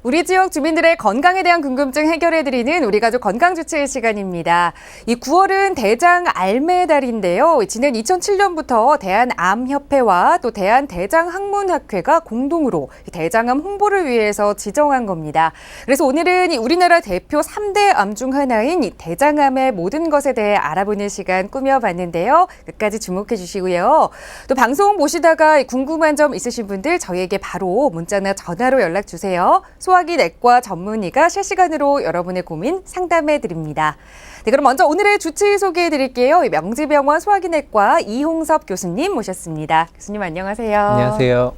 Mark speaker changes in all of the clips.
Speaker 1: 우리 지역 주민들의 건강에 대한 궁금증 해결해드리는 우리 가족 건강주치의 시간입니다. 이 9월은 대장 알매의 달인데요. 지난 2007년부터 대한암협회와 또 대한대장학문학회가 공동으로 대장암 홍보를 위해서 지정한 겁니다. 그래서 오늘은 우리나라 대표 3대 암 중 하나인 이 대장암의 모든 것에 대해 알아보는 시간 꾸며봤는데요. 끝까지 주목해 주시고요. 또 방송 보시다가 궁금한 점 있으신 분들 저희에게 바로 문자나 전화로 연락 주세요. 소화기 내과 전문의가 실시간으로 여러분의 고민 상담해 드립니다. 네, 그럼 먼저 오늘의 주치 소개해 드릴게요. 명지병원 소화기 내과 이홍섭 교수님 모셨습니다. 교수님 안녕하세요.
Speaker 2: 안녕하세요.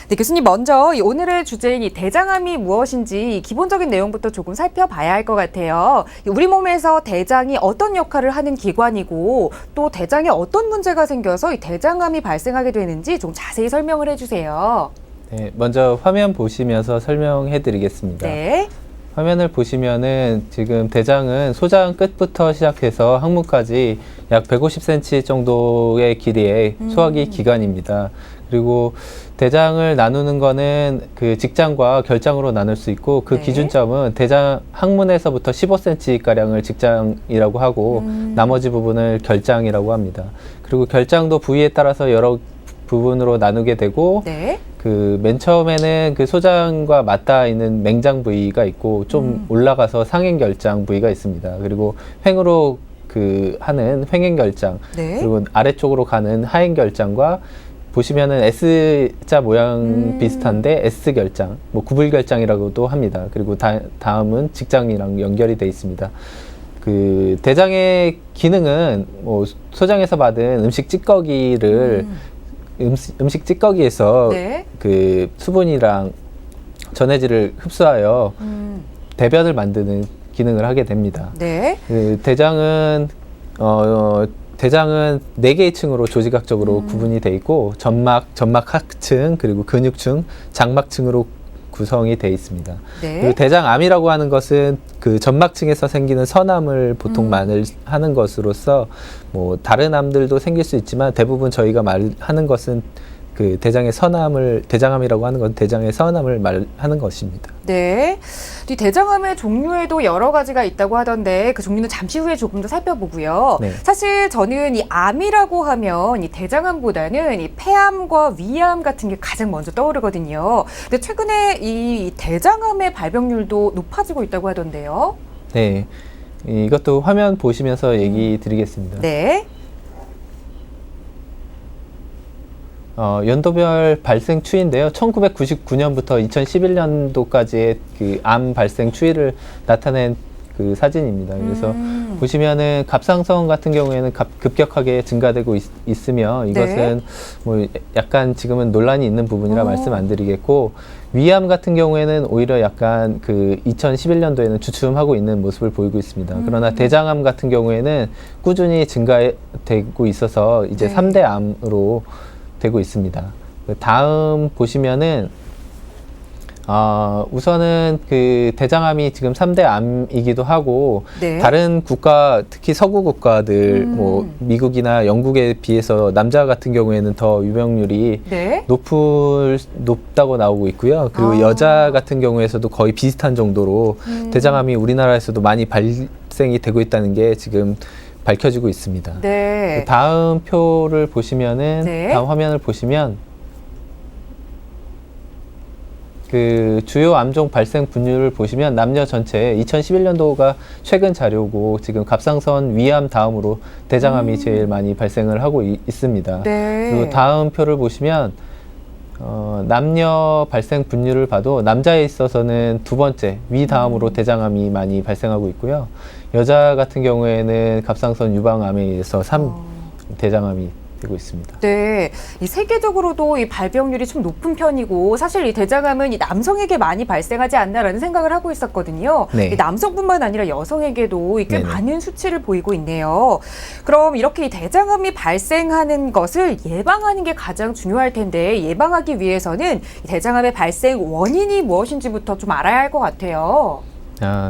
Speaker 1: 네, 교수님 먼저 오늘의 주제인 이 대장암이 무엇인지 기본적인 내용부터 조금 살펴봐야 할 것 같아요. 우리 몸에서 대장이 어떤 역할을 하는 기관이고 또 대장에 어떤 문제가 생겨서 이 대장암이 발생하게 되는지 좀 자세히 설명을 해주세요.
Speaker 2: 네, 먼저 화면 보시면서 설명해 드리겠습니다.
Speaker 1: 네.
Speaker 2: 화면을 보시면은 지금 대장은 소장 끝부터 시작해서 항문까지 약 150cm 정도의 길이의 소화기 기관입니다. 그리고 대장을 나누는 거는 그 직장과 결장으로 나눌 수 있고 그
Speaker 1: 네.
Speaker 2: 기준점은 대장 항문에서부터 15cm가량을 직장이라고 하고 나머지 부분을 결장이라고 합니다. 그리고 결장도 부위에 따라서 여러 부분으로 나누게 되고
Speaker 1: 네.
Speaker 2: 그 맨 처음에는 그 소장과 맞닿아 있는 맹장 부위가 있고 좀 올라가서 상행결장 부위가 있습니다. 그리고 횡으로 그 하는 횡행결장,
Speaker 1: 네.
Speaker 2: 그리고 아래쪽으로 가는 하행결장과 보시면은 S자 모양 비슷한데 S결장, 뭐 구불결장이라고도 합니다. 그리고 다음은 직장이랑 연결이 돼 있습니다. 그 대장의 기능은 뭐 소장에서 받은 음식 찌꺼기를 음식 찌꺼기에서
Speaker 1: 네.
Speaker 2: 그 수분이랑 전해질을 흡수하여 대변을 만드는 기능을 하게 됩니다.
Speaker 1: 네.
Speaker 2: 그 대장은 대장은 4개의 층으로 조직학적으로 구분이 돼 있고 점막하층, 그리고 근육층, 장막층으로 구성이 돼 있습니다.
Speaker 1: 네.
Speaker 2: 그리고 대장암이라고 하는 것은 그 점막층에서 생기는 선암을 보통 하는 것으로서 뭐 다른 암들도 생길 수 있지만 대부분 저희가 말하는 것은 그 대장의 선암을, 대장암이라고 하는 건 대장의 선암을 말하는 것입니다.
Speaker 1: 네. 이 대장암의 종류에도 여러 가지가 있다고 하던데 그 종류는 잠시 후에 조금 더 살펴보고요.
Speaker 2: 네.
Speaker 1: 사실 저는 이 암이라고 하면 이 대장암보다는 이 폐암과 위암 같은 게 가장 먼저 떠오르거든요. 근데 최근에 이 대장암의 발병률도 높아지고 있다고 하던데요.
Speaker 2: 네. 이것도 화면 보시면서 얘기 드리겠습니다.
Speaker 1: 네.
Speaker 2: 연도별 발생 추이인데요. 1999년부터 2011년도까지의 그 암 발생 추이를 나타낸 그 사진입니다. 그래서 보시면은 갑상선 같은 경우에는 급격하게 증가되고 있으며 이것은 뭐 약간 지금은 논란이 있는 부분이라 말씀 안 드리겠고, 위암 같은 경우에는 오히려 약간 그 2011년도에는 주춤하고 있는 모습을 보이고 있습니다. 그러나 대장암 같은 경우에는 꾸준히 증가되고 있어서 이제
Speaker 1: 네.
Speaker 2: 3대 암으로 되고 있습니다. 다음 보시면은 우선은 그 대장암이 지금 3대 암이기도 하고
Speaker 1: 네.
Speaker 2: 다른 국가, 특히 서구 국가들 뭐 미국이나 영국에 비해서 남자 같은 경우에는 더 유병률이
Speaker 1: 네.
Speaker 2: 높다고 나오고 있고요. 그리고 여자 같은 경우에서도 거의 비슷한 정도로 대장암이 우리나라에서도 많이 발생이 되고 있다는 게 지금 밝혀지고 있습니다.
Speaker 1: 네.
Speaker 2: 다음 표를 보시면은
Speaker 1: 네.
Speaker 2: 다음 화면을 보시면 그 주요 암종 발생 분류를 보시면 남녀 전체 2011년도가 최근 자료고 지금 갑상선 위암 다음으로 대장암이 제일 많이 발생을 하고 있습니다.
Speaker 1: 네.
Speaker 2: 그리고 다음 표를 보시면 남녀 발생 분류를 봐도 남자에 있어서는 두 번째 위 다음으로 대장암이 많이 발생하고 있고요. 여자 같은 경우에는 갑상선 유방암에 의해서 대장암이 되고 있습니다.
Speaker 1: 네, 이 세계적으로도 이 발병률이 좀 높은 편이고 사실 이 대장암은 이 남성에게 많이 발생하지 않나라는 생각을 하고 있었거든요.
Speaker 2: 네.
Speaker 1: 이 남성뿐만 아니라 여성에게도 꽤
Speaker 2: 네네.
Speaker 1: 많은 수치를 보이고 있네요. 그럼 이렇게 이 대장암이 발생하는 것을 예방하는 게 가장 중요할 텐데 예방하기 위해서는 이 대장암의 발생 원인이 무엇인지부터 좀 알아야 할 것 같아요.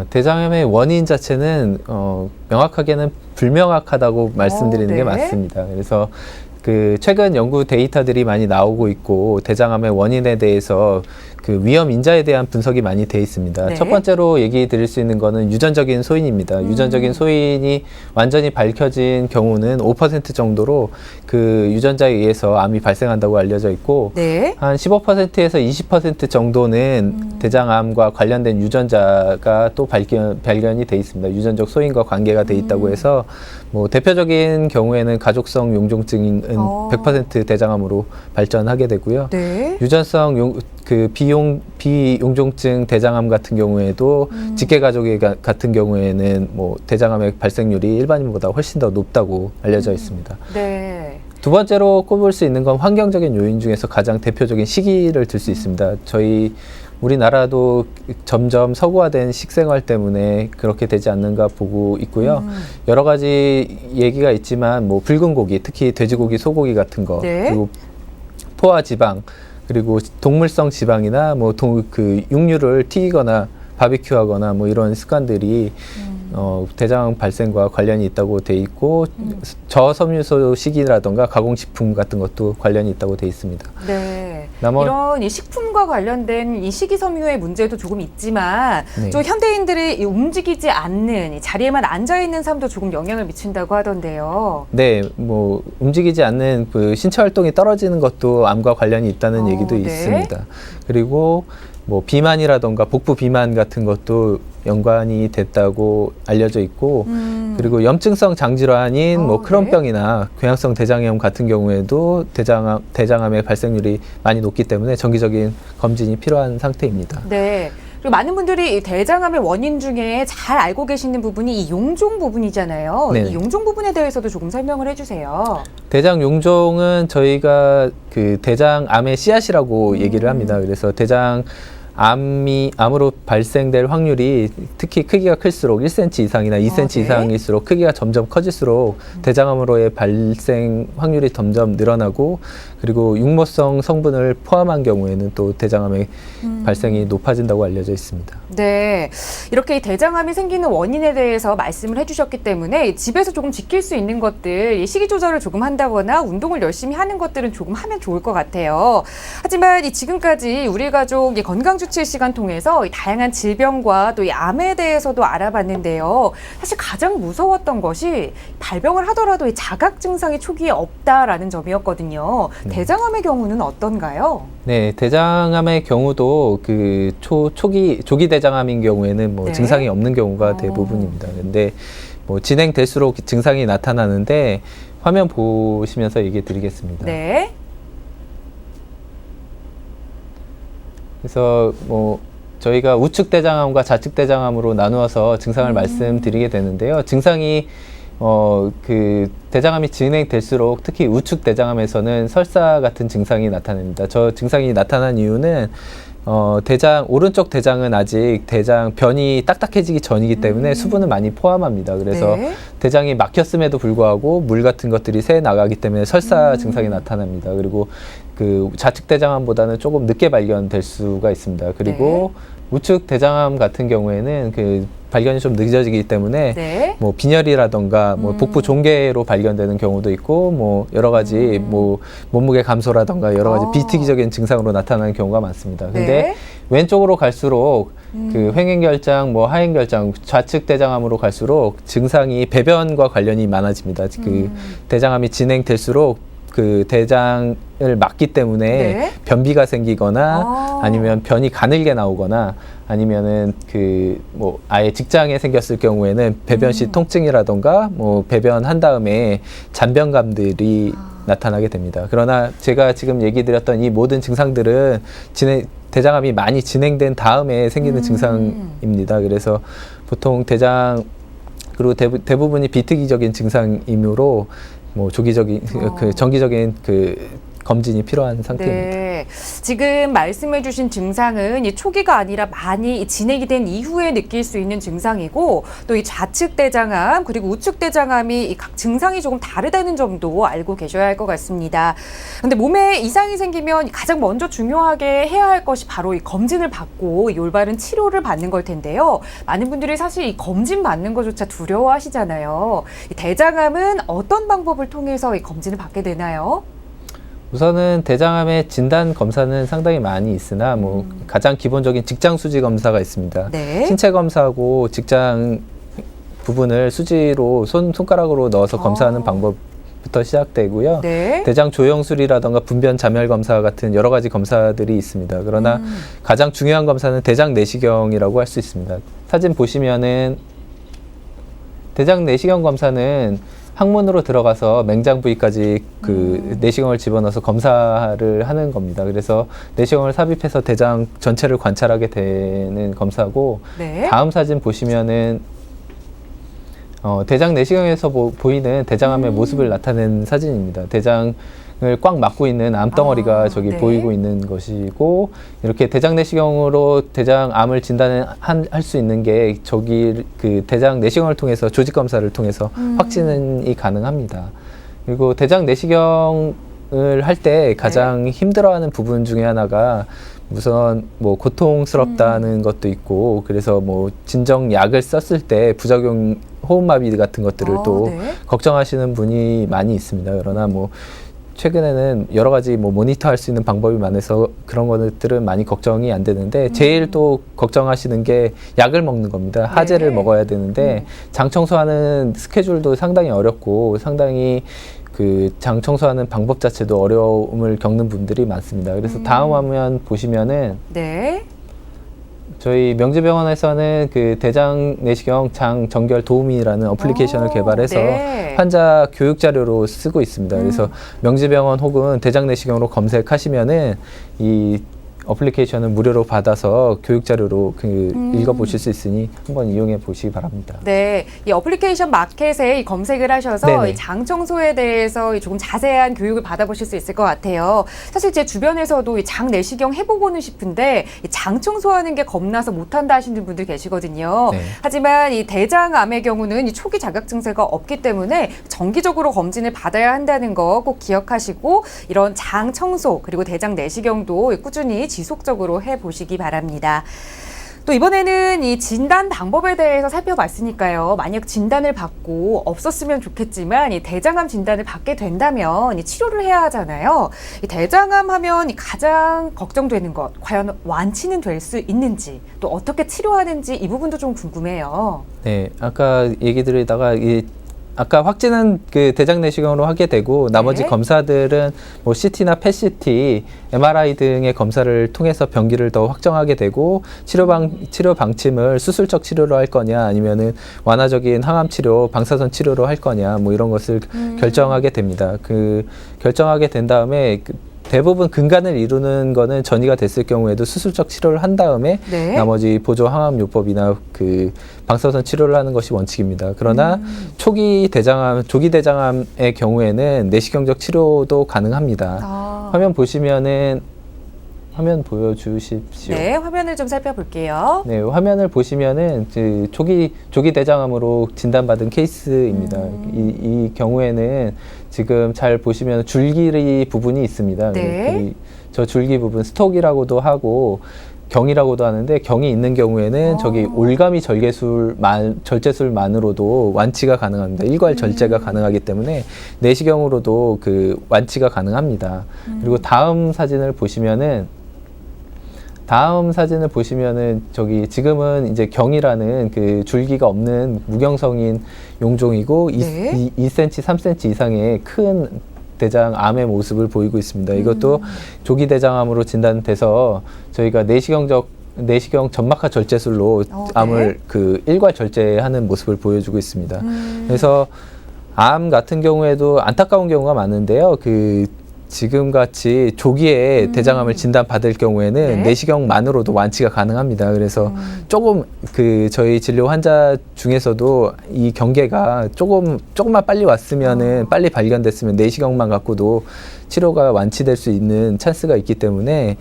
Speaker 2: 대장암의 원인 자체는 명확하게는 불명확하다고 말씀드리는
Speaker 1: 네.
Speaker 2: 게 맞습니다. 그래서 그 최근 연구 데이터들이 많이 나오고 있고 대장암의 원인에 대해서 그 위험 인자에 대한 분석이 많이 돼 있습니다.
Speaker 1: 네.
Speaker 2: 첫 번째로 얘기 드릴 수 있는 거는 유전적인 소인입니다. 유전적인 소인이 완전히 밝혀진 경우는 5% 정도로 그 유전자에 의해서 암이 발생한다고 알려져 있고
Speaker 1: 네.
Speaker 2: 한 15%에서 20% 정도는 대장암과 관련된 유전자가 또 발견이 돼 있습니다. 유전적 소인과 관계가 돼 있다고 해서 뭐 대표적인 경우에는 가족성 용종증은 100% 대장암으로 발전하게 되고요.
Speaker 1: 네.
Speaker 2: 유전성 비용종증 대장암 같은 경우에도 직계 가족의 같은 경우에는 뭐 대장암의 발생률이 일반인보다 훨씬 더 높다고 알려져 있습니다.
Speaker 1: 네.
Speaker 2: 두 번째로 꼽을 수 있는 건 환경적인 요인 중에서 가장 대표적인 시기를 들 수 있습니다. 우리나라도 점점 서구화된 식생활 때문에 그렇게 되지 않는가 보고 있고요. 여러 가지 얘기가 있지만 뭐 붉은 고기, 특히 돼지고기, 소고기 같은 거,
Speaker 1: 네.
Speaker 2: 그리고 포화 지방, 그리고 동물성 지방이나 뭐 육류를 튀기거나 바비큐하거나 뭐 이런 습관들이 대장암 발생과 관련이 있다고 돼 있고 저섬유소 식이라던가 가공식품 같은 것도 관련이 있다고 돼 있습니다.
Speaker 1: 네. 이런 이 식품과 관련된 이 식이섬유의 문제도 조금 있지만
Speaker 2: 네.
Speaker 1: 좀 현대인들이 이 움직이지 않는 이 자리에만 앉아 있는 삶도 조금 영향을 미친다고 하던데요.
Speaker 2: 네, 뭐 움직이지 않는 그 신체 활동이 떨어지는 것도 암과 관련이 있다는 얘기도
Speaker 1: 네.
Speaker 2: 있습니다. 그리고 뭐 비만이라던가 복부 비만 같은 것도 연관이 됐다고 알려져 있고 그리고 염증성 장질환인 뭐 크론병이나 궤양성 대장염 같은 경우에도 대장암의 발생률이 많이 높기 때문에 정기적인 검진이 필요한 상태입니다.
Speaker 1: 네. 그리고 많은 분들이 이 대장암의 원인 중에 잘 알고 계시는 부분이 이 용종 부분이잖아요.
Speaker 2: 네.
Speaker 1: 이 용종 부분에 대해서도 조금 설명을 해주세요.
Speaker 2: 대장 용종은 저희가 그 대장암의 씨앗이라고 얘기를 합니다. 그래서 암으로 발생될 확률이 특히 크기가 클수록 1cm 이상이나 2cm
Speaker 1: 네.
Speaker 2: 이상일수록 크기가 점점 커질수록 대장암으로의 발생 확률이 점점 늘어나고 그리고 육모성 성분을 포함한 경우에는 또 대장암의 발생이 높아진다고 알려져 있습니다.
Speaker 1: 네. 이렇게 이 대장암이 생기는 원인에 대해서 말씀을 해주셨기 때문에 집에서 조금 지킬 수 있는 것들, 이 식이 조절을 조금 한다거나 운동을 열심히 하는 것들은 조금 하면 좋을 것 같아요. 하지만 이 지금까지 우리 가족 이 건강주치 시간 통해서 이 다양한 질병과 또 이 암에 대해서도 알아봤는데요. 사실 가장 무서웠던 것이 발병을 하더라도 이 자각 증상이 초기에 없다라는 점이었거든요. 대장암의 경우는 어떤가요?
Speaker 2: 네, 대장암의 경우도 그 조기 대장암인 경우에는 뭐
Speaker 1: 네.
Speaker 2: 증상이 없는 경우가 대부분입니다. 근데 뭐 진행될수록 증상이 나타나는데 화면 보시면서 얘기해 드리겠습니다.
Speaker 1: 네.
Speaker 2: 그래서 뭐 저희가 우측 대장암과 좌측 대장암으로 나누어서 증상을 말씀드리게 되는데요. 증상이 그 대장암이 진행될수록 특히 우측 대장암에서는 설사 같은 증상이 나타납니다. 저 증상이 나타난 이유는 오른쪽 대장은 아직 변이 딱딱해지기 전이기 때문에 수분을 많이 포함합니다. 그래서
Speaker 1: 네.
Speaker 2: 대장이 막혔음에도 불구하고 물 같은 것들이 새 나가기 때문에 설사 증상이 나타납니다. 그리고 그 좌측 대장암보다는 조금 늦게 발견될 수가 있습니다. 그리고 우측 대장암 같은 경우에는 그 발견이 좀 늦어지기 때문에
Speaker 1: 네.
Speaker 2: 뭐 빈혈이라던가 뭐 복부 종괴로 발견되는 경우도 있고 뭐 여러 가지 뭐 몸무게 감소라던가 여러 가지 비특이적인 증상으로 나타나는 경우가 많습니다. 근데
Speaker 1: 네.
Speaker 2: 왼쪽으로 갈수록 그 횡행결장, 뭐 하행결장, 좌측 대장암으로 갈수록 증상이 배변과 관련이 많아집니다. 그 대장암이 진행될수록 그 대장을 막기 때문에
Speaker 1: 네.
Speaker 2: 변비가 생기거나 아니면 변이 가늘게 나오거나 아니면은 그 뭐 아예 직장에 생겼을 경우에는 배변 시 통증이라던가 뭐 배변한 다음에 잔변감들이 나타나게 됩니다. 그러나 제가 지금 얘기 드렸던 이 모든 증상들은 대장암이 많이 진행된 다음에 생기는 증상입니다. 그래서 보통 그리고 대부분이 비특이적인 증상이므로 뭐 정기적인 그 검진이 필요한 상태입니다.
Speaker 1: 네. 지금 말씀해 주신 증상은 이 초기가 아니라 많이 진행이 된 이후에 느낄 수 있는 증상이고 또 이 좌측 대장암 그리고 우측 대장암이 이 각 증상이 조금 다르다는 점도 알고 계셔야 할 것 같습니다. 그런데 몸에 이상이 생기면 가장 먼저 중요하게 해야 할 것이 바로 이 검진을 받고 이 올바른 치료를 받는 걸 텐데요. 많은 분들이 사실 이 검진 받는 것조차 두려워하시잖아요. 이 대장암은 어떤 방법을 통해서 이 검진을 받게 되나요?
Speaker 2: 우선은 대장암의 진단 검사는 상당히 많이 있으나 뭐 가장 기본적인 직장 수지 검사가 있습니다.
Speaker 1: 네.
Speaker 2: 신체 검사하고 직장 부분을 수지로 손가락으로 넣어서 검사하는 방법부터 시작되고요.
Speaker 1: 네.
Speaker 2: 대장 조영술이라던가 분변 자멸 검사 같은 여러 가지 검사들이 있습니다. 그러나 가장 중요한 검사는 대장 내시경이라고 할 수 있습니다. 사진 보시면은 대장 내시경 검사는 항문으로 들어가서 맹장 부위까지 그 내시경을 집어넣어서 검사를 하는 겁니다. 그래서 내시경을 삽입해서 대장 전체를 관찰하게 되는 검사고,
Speaker 1: 네.
Speaker 2: 다음 사진 보시면은 대장 내시경에서 보이는 대장암의 모습을 나타낸 사진입니다. 대장을 꽉 막고 있는 암덩어리가 저기
Speaker 1: 네.
Speaker 2: 보이고 있는 것이고, 이렇게 대장 내시경으로 대장암을 진단할 수 있는 게 저기 그 대장 내시경을 통해서 조직 검사를 통해서 확진이 가능합니다. 그리고 대장 내시경을 할 때 가장 힘들어하는 부분 중에 하나가 우선 뭐 고통스럽다는 것도 있고, 그래서 뭐 진정 약을 썼을 때 부작용 호흡마비 같은 것들을 또
Speaker 1: 네.
Speaker 2: 걱정하시는 분이 많이 있습니다. 그러나 뭐 최근에는 여러 가지 뭐 모니터할 수 있는 방법이 많아서 그런 것들은 많이 걱정이 안 되는데, 제일 또 걱정하시는 게 약을 먹는 겁니다. 하제를 먹어야 되는데 장 청소하는 스케줄도 상당히 어렵고 상당히 그 장 청소하는 방법 자체도 어려움을 겪는 분들이 많습니다. 그래서 다음 화면 보시면은
Speaker 1: 네.
Speaker 2: 저희 명지병원에서는 그 대장 내시경 장 정결 도우미라는 어플리케이션을 개발해서
Speaker 1: 네.
Speaker 2: 환자 교육 자료로 쓰고 있습니다. 그래서 명지병원 혹은 대장 내시경으로 검색하시면은 이 어플리케이션을 무료로 받아서 교육 자료로 읽어보실 수 있으니 한번 이용해 보시기 바랍니다.
Speaker 1: 네, 이 어플리케이션 마켓에 이 검색을 하셔서
Speaker 2: 네네.
Speaker 1: 이 장 청소에 대해서 이 조금 자세한 교육을 받아보실 수 있을 것 같아요. 사실 제 주변에서도 이 장 내시경 해보고는 싶은데 이 장 청소하는 게 겁나서 못한다 하시는 분들 계시거든요.
Speaker 2: 네.
Speaker 1: 하지만 이 대장암의 경우는 이 초기 자각 증세가 없기 때문에 정기적으로 검진을 받아야 한다는 거 꼭 기억하시고 이런 장 청소 그리고 대장 내시경도 꾸준히 지속적으로 해보시기 바랍니다. 또 이번에는 이 진단 방법에 대해서 살펴봤으니까요. 만약 진단을 받고 없었으면 좋겠지만 이 대장암 진단을 받게 된다면 이 치료를 해야 하잖아요. 이 대장암 하면 이 가장 걱정되는 것, 과연 완치는 될 수 있는지 또 어떻게 치료하는지 이 부분도 좀 궁금해요.
Speaker 2: 네, 아까 얘기 드리다가 아까 확진은 그 대장 내시경으로 하게 되고 나머지 검사들은 뭐 CT나 PET-CT, MRI 등의 검사를 통해서 병기를 더 확정하게 되고 치료 방침을 수술적 치료로 할 거냐 아니면은 완화적인 항암 치료, 방사선 치료로 할 거냐 뭐 이런 것을 결정하게 됩니다. 그 결정하게 된 다음에 대부분 근간을 이루는 거는 전이가 됐을 경우에도 수술적 치료를 한 다음에
Speaker 1: 네.
Speaker 2: 나머지 보조 항암요법이나 그 방사선 치료를 하는 것이 원칙입니다. 그러나 조기 대장암의 경우에는 내시경적 치료도 가능합니다. 화면 보시면은 화면 보여주십시오.
Speaker 1: 네, 화면을 좀 살펴볼게요.
Speaker 2: 네, 화면을 보시면은 조기 대장암으로 진단받은 케이스입니다. 이 경우에는 지금 잘 보시면 줄기 부분이 있습니다.
Speaker 1: 네.
Speaker 2: 저 줄기 부분 스톡이라고도 하고 경이라고도 하는데, 경이 있는 경우에는 저기 올가미 절제술만으로도 완치가 가능합니다. 일괄 절제가 가능하기 때문에 내시경으로도 그 완치가 가능합니다. 그리고 다음 사진을 보시면은 저기 지금은 이제 경이라는 그 줄기가 없는 무경성인 용종이고
Speaker 1: 네.
Speaker 2: 2cm, 3cm 이상의 큰 대장암의 모습을 보이고 있습니다. 이것도 조기 대장암으로 진단돼서 저희가 내시경 점막하 절제술로 암을 그 일괄 절제하는 모습을 보여주고 있습니다. 그래서 암 같은 경우에도 안타까운 경우가 많은데요. 그 지금같이 조기에 대장암을 진단받을 경우에는
Speaker 1: 네.
Speaker 2: 내시경만으로도 완치가 가능합니다. 그래서 조금 저희 진료 환자 중에서도 이 경계가 조금만 빨리 왔으면은 빨리 발견됐으면 내시경만 갖고도 치료가 완치될 수 있는 찬스가 있기 때문에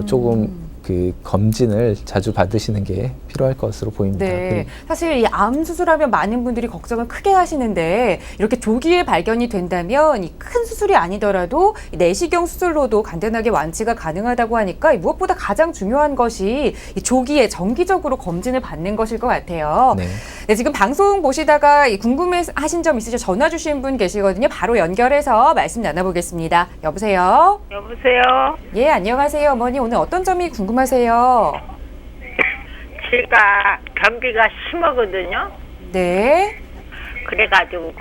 Speaker 2: 조금 그 검진을 자주 받으시는 게 필요할 것으로 보입니다.
Speaker 1: 네. 사실 이 암 수술하면 많은 분들이 걱정을 크게 하시는데 이렇게 조기에 발견이 된다면 이 큰 수술이 아니더라도 이 내시경 수술로도 간단하게 완치가 가능하다고 하니까 무엇보다 가장 중요한 것이 이 조기에 정기적으로 검진을 받는 것일 것 같아요.
Speaker 2: 네.
Speaker 1: 네, 지금 방송 보시다가 이 궁금해하신 점 있으셔 전화 주신 분 계시거든요. 바로 연결해서 말씀 나눠보겠습니다. 여보세요?
Speaker 3: 여보세요?
Speaker 1: 예, 안녕하세요. 어머니 오늘 어떤 점이 궁금하세요?
Speaker 3: 제가 변비가 심하거든요.
Speaker 1: 네.
Speaker 3: 그래가지고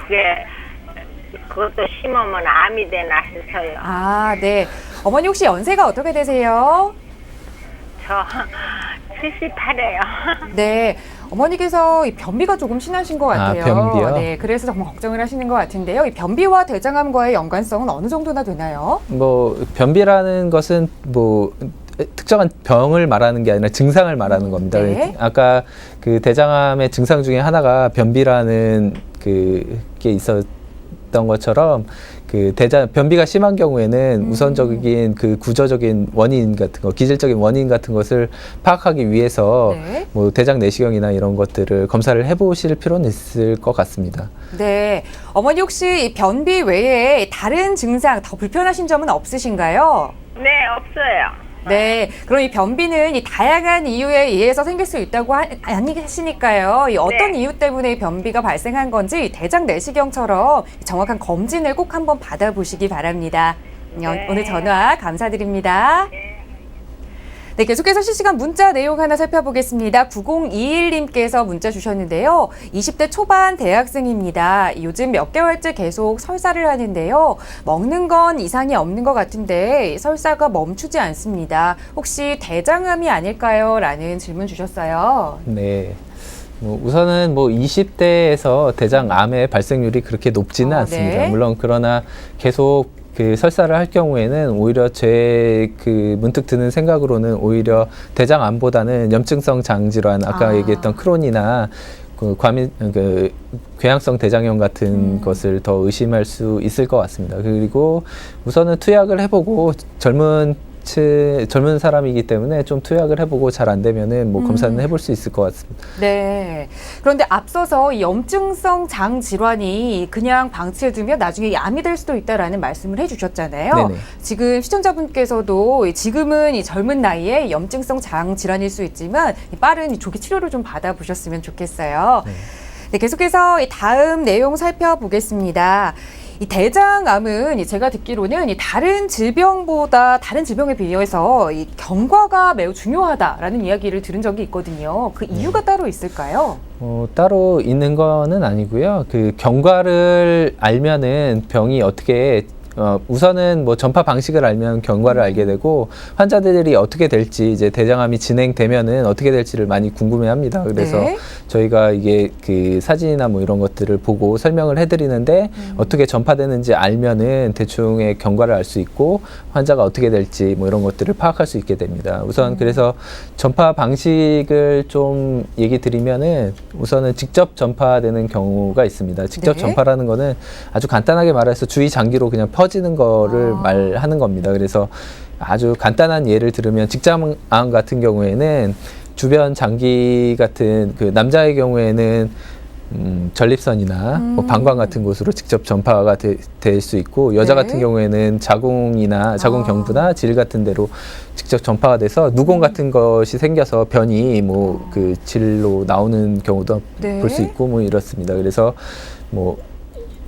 Speaker 3: 그것도 심으면 암이 되나 해서요.
Speaker 1: 아, 네. 어머니 혹시 연세가 어떻게 되세요?
Speaker 3: 저 78이에요.
Speaker 1: 네. 어머니께서 이 변비가 조금 심하신 것 같아요.
Speaker 2: 변비요?
Speaker 1: 네. 그래서 정말 걱정을 하시는 것 같은데요. 이 변비와 대장암과의 연관성은 어느 정도나 되나요?
Speaker 2: 변비라는 것은 특정한 병을 말하는 게 아니라 증상을 말하는 겁니다.
Speaker 1: 네.
Speaker 2: 아까 그 대장암의 증상 중에 하나가 변비라는 그게 있었던 것처럼 변비가 심한 경우에는 우선적인 그 구조적인 원인 같은 거, 기질적인 원인 같은 것을 파악하기 위해서
Speaker 1: 네.
Speaker 2: 대장 내시경이나 이런 것들을 검사를 해보실 필요는 있을 것 같습니다.
Speaker 1: 네. 어머니 혹시 이 변비 외에 다른 증상 더 불편하신 점은 없으신가요?
Speaker 3: 네, 없어요.
Speaker 1: 네. 그럼 이 변비는 이 다양한 이유에 의해서 생길 수 있다고 하시니까요. 이 어떤
Speaker 3: 네.
Speaker 1: 이유 때문에 이 변비가 발생한 건지 대장 내시경처럼 정확한 검진을 꼭 한번 받아보시기 바랍니다.
Speaker 3: 네.
Speaker 1: 오늘 전화 감사드립니다. 네, 계속해서 실시간 문자 내용 하나 살펴보겠습니다. 9021님께서 문자 주셨는데요. 20대 초반 대학생입니다. 요즘 몇 개월째 계속 설사를 하는데요. 먹는 건 이상이 없는 것 같은데 설사가 멈추지 않습니다. 혹시 대장암이 아닐까요? 라는 질문 주셨어요.
Speaker 2: 네. 우선은 20대에서 대장암의 발생률이 그렇게 높지는 않습니다.
Speaker 1: 네.
Speaker 2: 물론 그러나 계속 설사를 할 경우에는 오히려 문득 드는 생각으로는 오히려 대장암보다는 염증성 장질환, 아까 얘기했던 크론이나 궤양성 대장염 같은 것을 더 의심할 수 있을 것 같습니다. 그리고 우선은 투약을 해보고 젊은 사람이기 때문에 좀 투약을 해보고 잘 안 되면은 검사는 해볼 수 있을 것 같습니다.
Speaker 1: 네. 그런데 앞서서 이 염증성 장 질환이 그냥 방치해두면 나중에 이 암이 될 수도 있다라는 말씀을 해주셨잖아요.
Speaker 2: 네네. 지금
Speaker 1: 시청자분께서도 지금은 이 젊은 나이에 염증성 장 질환일 수 있지만 빠른 이 조기 치료를 좀 받아보셨으면 좋겠어요. 네, 계속해서 이 다음 내용 살펴보겠습니다. 이 대장암은 제가 듣기로는 이 다른 질병에 비해서 이 경과가 매우 중요하다라는 이야기를 들은 적이 있거든요. 그 이유가 따로 있을까요?
Speaker 2: 따로 있는 거는 아니고요. 경과를 알면은 병이 어떻게 우선은 전파 방식을 알면 경과를 알게 되고 환자들이 어떻게 될지 이제 대장암이 진행되면은 어떻게 될지를 많이 궁금해합니다. 그래서
Speaker 1: 네.
Speaker 2: 저희가 이게 사진이나 이런 것들을 보고 설명을 해드리는데 어떻게 전파되는지 알면은 대충의 경과를 알 수 있고 환자가 어떻게 될지 이런 것들을 파악할 수 있게 됩니다. 우선 그래서 전파 방식을 좀 얘기 드리면은 우선은 직접 전파되는 경우가 있습니다. 직접
Speaker 1: 네.
Speaker 2: 전파라는 거는 아주 간단하게 말해서 주위 장기로 그냥 퍼지는 거를 말하는 겁니다. 그래서 아주 간단한 예를 들으면 직장암 같은 경우에는 주변 장기 같은 남자의 경우에는 전립선이나 방광 같은 곳으로 직접 전파가 될 수 있고 여자
Speaker 1: 네.
Speaker 2: 같은 경우에는 자궁 경부나 질 같은 데로 직접 전파가 돼서 누공 같은 것이 생겨서 변이 질로 나오는 경우도
Speaker 1: 네.
Speaker 2: 볼 수 있고 이렇습니다. 그래서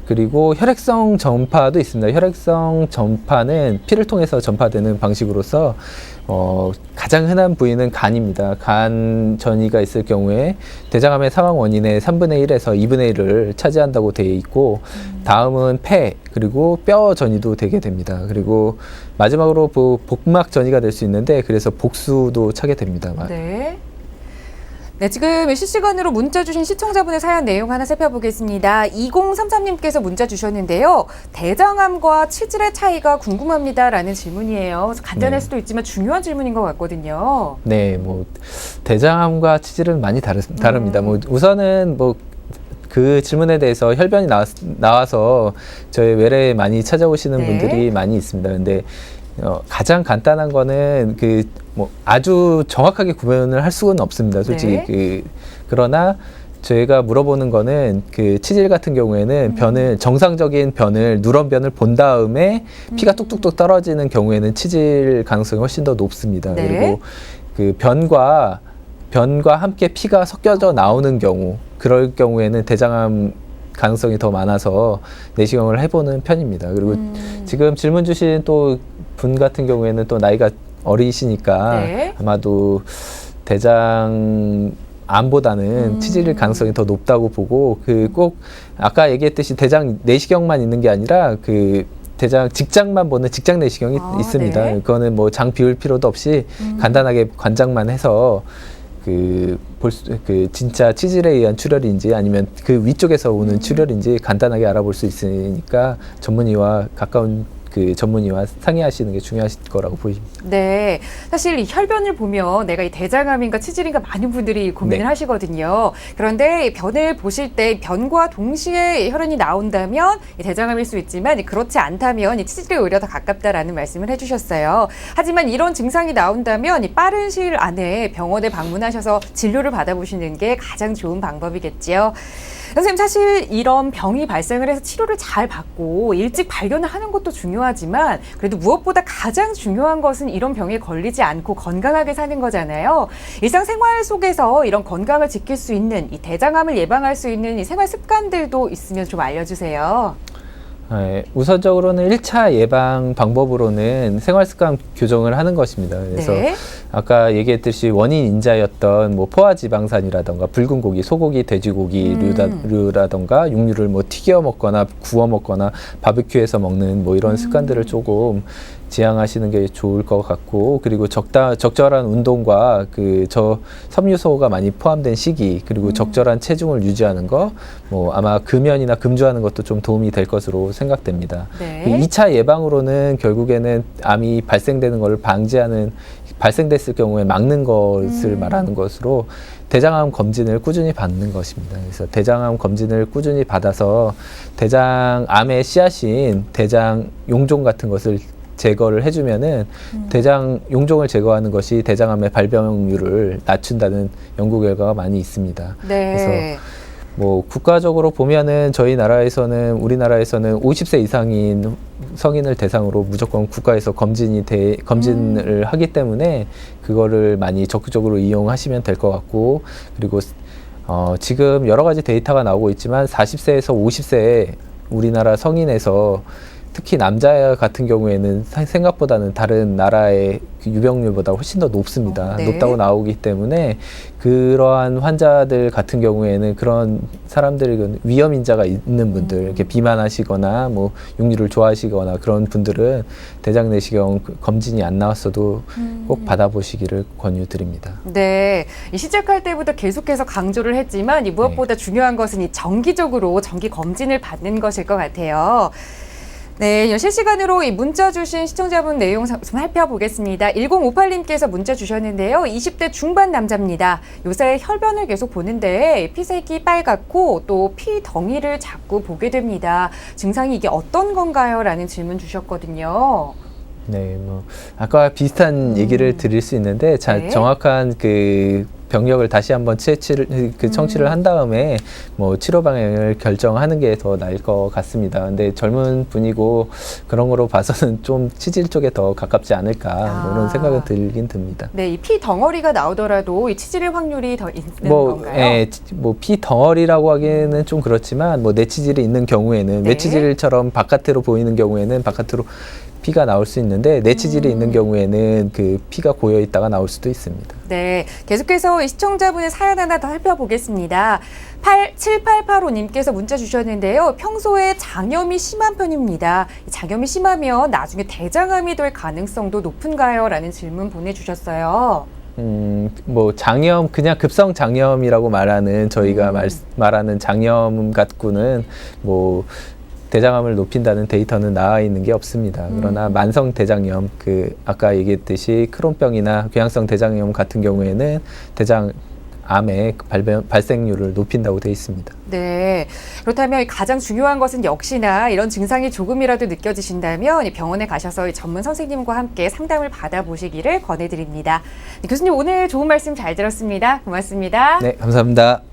Speaker 2: 그리고 혈액성 전파도 있습니다. 혈액성 전파는 피를 통해서 전파되는 방식으로서 가장 흔한 부위는 간입니다. 간 전이가 있을 경우에 대장암의 사망 원인의 3분의 1에서 2분의 1을 차지한다고 되어 있고 다음은 폐 그리고 뼈 전이도 되게 됩니다. 그리고 마지막으로 복막 전이가 될 수 있는데 그래서 복수도 차게 됩니다.
Speaker 1: 네. 네, 지금 실시간으로 문자 주신 시청자분의 사연 내용 하나 살펴보겠습니다. 2033님께서 문자 주셨는데요. 대장암과 치질의 차이가 궁금합니다라는 질문이에요. 그래서 간단할
Speaker 2: 네.
Speaker 1: 수도 있지만 중요한 질문인 것 같거든요.
Speaker 2: 네, 뭐 대장암과 치질은 많이 다릅니다. 뭐 우선은 뭐 그 질문에 대해서 혈변이 나와서 저희 외래에 많이 찾아오시는
Speaker 1: 네.
Speaker 2: 분들이 많이 있습니다. 근데 가장 간단한 거는 그 뭐 아주 정확하게 구분을 할 수는 없습니다. 솔직히
Speaker 1: 네.
Speaker 2: 그러나 저희가 물어보는 거는 그 치질 같은 경우에는 변을 정상적인 변을 누런변을 본 다음에 피가 뚝뚝뚝 떨어지는 경우에는 치질 가능성이 훨씬 더 높습니다.
Speaker 1: 네.
Speaker 2: 그리고 그 변과 함께 피가 섞여져 나오는 경우, 그럴 경우에는 대장암 가능성이 더 많아서 내시경을 해보는 편입니다. 그리고 지금 질문 주신 또 분 같은 경우에는 또 나이가 어리시니까
Speaker 1: 네.
Speaker 2: 아마도 대장암보다는 치질 가능성이 더 높다고 보고, 그 꼭 아까 얘기했듯이 대장 내시경만 있는 게 아니라 그 대장 직장만 보는 직장 내시경이 있습니다.
Speaker 1: 네.
Speaker 2: 그거는 뭐 장 비울 필요도 없이 간단하게 관장만 해서 그 진짜 치질에 의한 출혈인지 아니면 그 위쪽에서 오는 출혈인지 간단하게 알아볼 수 있으니까 전문의와 가까운 그 전문의와 상의하시는 게 중요하실 거라고 보입니다.
Speaker 1: 네, 사실 이 혈변을 보면 내가 이 대장암인가 치질인가 많은 분들이 고민을
Speaker 2: 네.
Speaker 1: 하시거든요. 그런데 변을 보실 때 변과 동시에 혈흔이 나온다면 이 대장암일 수 있지만 그렇지 않다면 이 치질에 오히려 더 가깝다라는 말씀을 해주셨어요. 하지만 이런 증상이 나온다면 이 빠른 시일 안에 병원에 방문하셔서 진료를 받아보시는 게 가장 좋은 방법이겠지요. 선생님, 사실 이런 병이 발생을 해서 치료를 잘 받고 일찍 발견을 하는 것도 중요하지만 그래도 무엇보다 가장 중요한 것은 이런 병에 걸리지 않고 건강하게 사는 거잖아요. 일상생활 속에서 이런 건강을 지킬 수 있는 이 대장암을 예방할 수 있는 이 생활 습관들도 있으면 좀 알려주세요.
Speaker 2: 네, 우선적으로는 1차 예방 방법으로는 생활습관 교정을 하는 것입니다. 그래서
Speaker 1: 네.
Speaker 2: 아까 얘기했듯이 원인 인자였던 뭐 포화지방산이라던가 붉은 고기, 소고기, 돼지고기류라던가 육류를 뭐 튀겨 먹거나 구워 먹거나 바비큐해서 먹는 뭐 이런 습관들을 조금 지양하시는 게 좋을 것 같고, 그리고 적절한 운동과 섬유소가 많이 포함된 식이, 그리고 적절한 체중을 유지하는 거, 뭐 아마 금연이나 금주하는 것도 좀 도움이 될 것으로 생각됩니다.
Speaker 1: 네.
Speaker 2: 2차 예방으로는 결국에는 암이 발생되는 것을 방지하는, 발생됐을 경우에 막는 것을 말하는 것으로 대장암 검진을 꾸준히 받는 것입니다. 그래서 대장암 검진을 꾸준히 받아서 대장암의 씨앗인 대장 용종 같은 것을 제거를 해주면은 대장 용종을 제거하는 것이 대장암의 발병률을 낮춘다는 연구 결과가 많이 있습니다.
Speaker 1: 네.
Speaker 2: 그래서 뭐 국가적으로 보면은 우리나라에서는 50세 이상인 성인을 대상으로 무조건 국가에서 검진을 하기 때문에 그거를 많이 적극적으로 이용하시면 될 것 같고, 그리고 지금 여러 가지 데이터가 나오고 있지만 40세에서 50세에 우리나라 성인에서 특히 남자 같은 경우에는 생각보다는 다른 나라의 그 유병률보다 훨씬 더 높습니다.
Speaker 1: 네.
Speaker 2: 높다고 나오기 때문에 그러한 환자들 같은 경우에는 그런 사람들이 위험 인자가 있는 분들, 이렇게 비만하시거나 뭐 육류를 좋아하시거나 그런 분들은 대장 내시경 검진이 안 나왔어도 꼭 받아보시기를 권유드립니다.
Speaker 1: 네, 이 시작할 때부터 계속해서 강조를 했지만 이 무엇보다 중요한 것은 이 정기적으로 정기 검진을 받는 것일 것 같아요. 네, 실시간으로 이 문자 주신 시청자분 내용 좀 살펴보겠습니다. 1058님께서 문자 주셨는데요. 20대 중반 남자입니다. 요새 혈변을 계속 보는데 피색이 빨갛고 또 피 덩이를 자꾸 보게 됩니다. 증상이 이게 어떤 건가요? 라는 질문 주셨거든요.
Speaker 2: 네, 뭐 아까 비슷한 얘기를 드릴 수 있는데
Speaker 1: 네.
Speaker 2: 정확한 그 병력을 다시 한번 청취를 한 다음에 뭐 치료 방향을 결정하는 게 더 나을 것 같습니다. 근데 젊은 분이고 그런 거로 봐서는 좀 치질 쪽에 더 가깝지 않을까 뭐 이런 생각은 들긴 듭니다.
Speaker 1: 네, 이 피 덩어리가 나오더라도 이 치질의 확률이 더 있는 건가요?
Speaker 2: 뭐 피 덩어리라고 하기에는 좀 그렇지만 뭐 내치질이 있는 경우에는
Speaker 1: 네.
Speaker 2: 외치질처럼 바깥으로 보이는 경우에는 바깥으로 피가 나올 수 있는데 내치질이 있는 경우에는 그 피가 고여 있다가 나올 수도 있습니다.
Speaker 1: 네, 계속해서 이 시청자분의 사연 하나 더 살펴보겠습니다. 7885님께서 문자 주셨는데요. 평소에 장염이 심한 편입니다. 장염이 심하면 나중에 대장암이 될 가능성도 높은가요? 라는 질문 보내주셨어요.
Speaker 2: 뭐 장염, 그냥 급성 장염이라고 말하는 저희가 말하는 장염 갖고는 뭐 대장암을 높인다는 데이터는 나와 있는 게 없습니다. 그러나 만성 대장염, 아까 얘기했듯이 크론병이나 궤양성 대장염 같은 경우에는 대장암의 발생률을 높인다고 되어 있습니다.
Speaker 1: 네. 그렇다면 가장 중요한 것은 역시나 이런 증상이 조금이라도 느껴지신다면 이 병원에 가셔서 이 전문 선생님과 함께 상담을 받아보시기를 권해드립니다. 네, 교수님 오늘 좋은 말씀 잘 들었습니다. 고맙습니다.
Speaker 2: 네, 감사합니다.